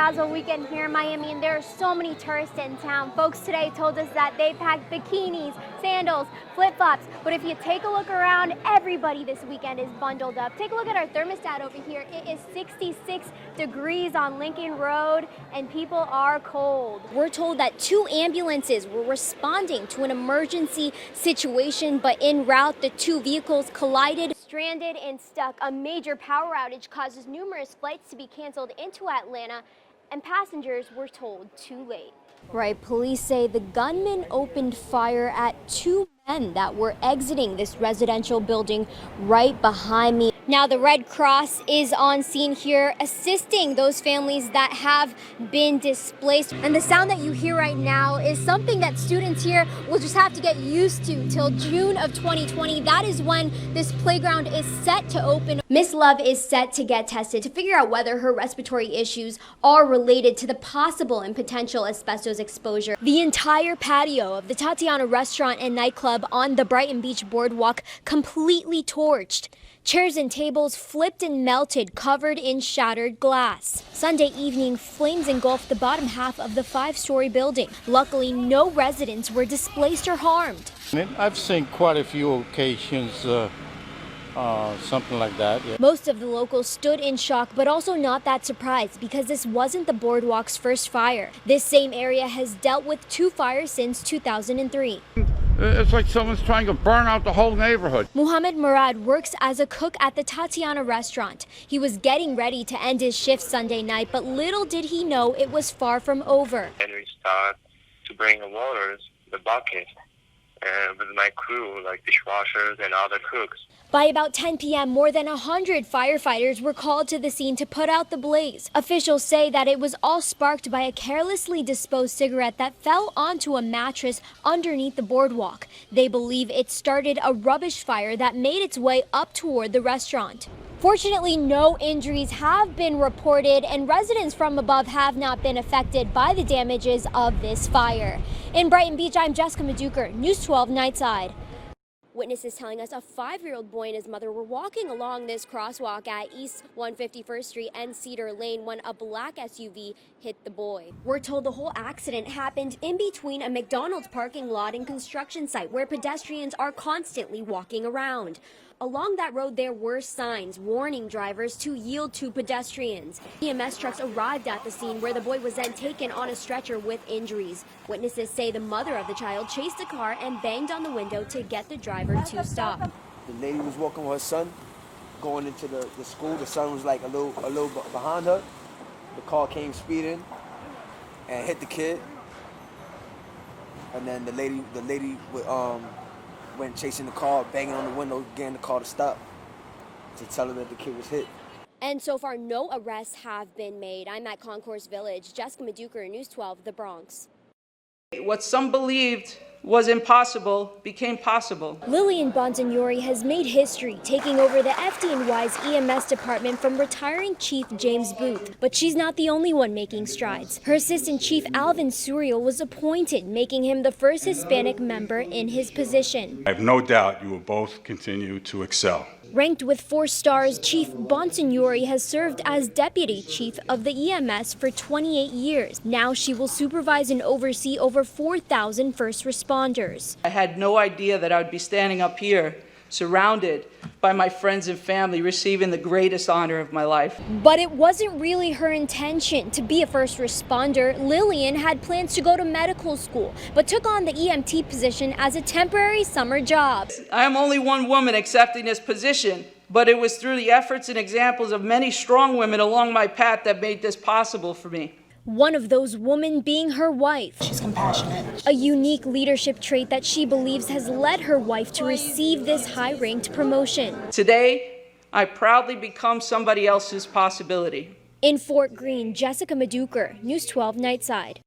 razzle weekend here in Miami, and there are so many tourists in town. Folks today told us that they packed bikinis, sandals, flip-flops, but if you take a look around, everybody this weekend is bundled up. Take a look at our thermostat over here. It is 66 degrees on Lincoln Road, and people are cold. We're told that 2 ambulances were responding to an emergency situation, but en route, the 2 vehicles collided, stranded, and stuck. A major power outage causes numerous flights to be canceled into Atlanta, and passengers were told too late. Right, police say the gunman opened fire at 2 men that were exiting this residential building right behind me. Now the Red Cross is on scene here assisting those families that have been displaced. And the sound that you hear right now is something that students here will just have to get used to till June of 2020. That is when this playground is set to open. Miss Love is set to get tested to figure out whether her respiratory issues are related to the possible and potential asbestos exposure. The entire patio of the Tatiana restaurant and nightclub on the Brighton Beach boardwalk completely torched. Chairs and tables flipped and melted, covered in shattered glass. Sunday evening, flames engulfed the bottom half of the 5-story building. Luckily, no residents were displaced or harmed. I've seen quite a few occasions, something like that. Yeah. Most of the locals stood in shock, but also not that surprised because this wasn't the boardwalk's first fire. This same area has dealt with 2 fires since 2003. It's like someone's trying to burn out the whole neighborhood. Muhammad Murad works as a cook at the Tatiana restaurant. He was getting ready to end his shift Sunday night, but little did he know it was far from over. And we start to bring the waters, the bucket, and with my crew, like dishwashers and other cooks. By about 10 p.m., more than 100 firefighters were called to the scene to put out the blaze. Officials say that it was all sparked by a carelessly disposed cigarette that fell onto a mattress underneath the boardwalk. They believe it started a rubbish fire that made its way up toward the restaurant. Fortunately, no injuries have been reported, and residents from above have not been affected by the damages of this fire. In Brighton Beach, I'm Jessica Madhukar, News 12 Nightside. Witnesses telling us a 5-year-old boy and his mother were walking along this crosswalk at East 151st Street and Cedar Lane when a black SUV hit the boy. We're told the whole accident happened in between a McDonald's parking lot and construction site where pedestrians are constantly walking around. Along that road, there were signs warning drivers to yield to pedestrians. EMS trucks arrived at the scene where the boy was then taken on a stretcher with injuries. Witnesses say the mother of the child chased the car and banged on the window to get the driver to stop. The lady was walking with her son, going into the school. The son was like a little behind her. The car came speeding and hit the kid. And then the lady went chasing the car, banging on the window, getting the car to stop to tell her that the kid was hit. And so far, no arrests have been made. I'm at Concourse Village. Jessica Madhukar, News 12, The Bronx. What some believed was impossible became possible. Lillian Bonsignori has made history, taking over the FDNY's EMS department from retiring Chief James Booth. But she's not the only one making strides. Her assistant chief, Alvin Suriel, was appointed, making him the first Hispanic member in his position. I have no doubt you will both continue to excel. Ranked with 4 stars, Chief Bonsignori has served as deputy chief of the EMS for 28 years. Now she will supervise and oversee over 4,000 first responders. I had no idea that I would be standing up here, surrounded by my friends and family, receiving the greatest honor of my life. But it wasn't really her intention to be a first responder. Lillian had plans to go to medical school, but took on the EMT position as a temporary summer job. I am only one woman accepting this position, but it was through the efforts and examples of many strong women along my path that made this possible for me. One of those women being her wife. She's compassionate. A unique leadership trait that she believes has led her wife to receive this high-ranked promotion. Today, I proudly become somebody else's possibility. In Fort Greene, Jessica Madhukar, News 12 Nightside.